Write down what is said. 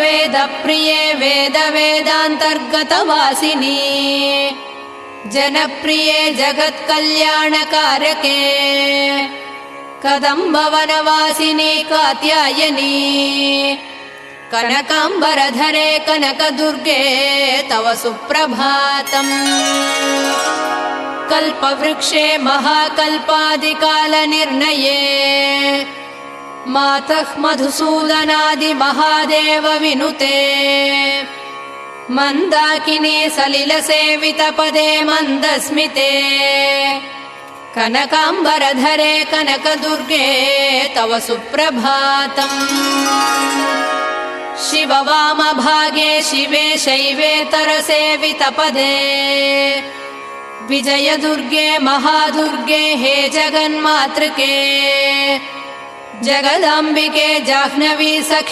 वेदप्रिये वेदवेदान्तर्गतवासिनी जनप्रिये जगत्कल्याणकारके कदम्बवनवासिनी कात्यायनी कनकाम्बरधरे कनकदुर्गे तव सुप्रभातम्। कल्पवृक्षे महाकल्पादिकालनिर्णये मातः मधुसूदनादिमहादेव विनुते मन्दाकिनी सलिलसेवितपदे मन्दस्मिते कनकाम्बरधरे कनकदुर्गे तव सुप्रभातम्। शिववामभागे शिवे शैवेतरसेवितपदे विजयदुर्गे महादुर्गे हे जगन्मातृके जगदाम्बिके जाह्नवी सखी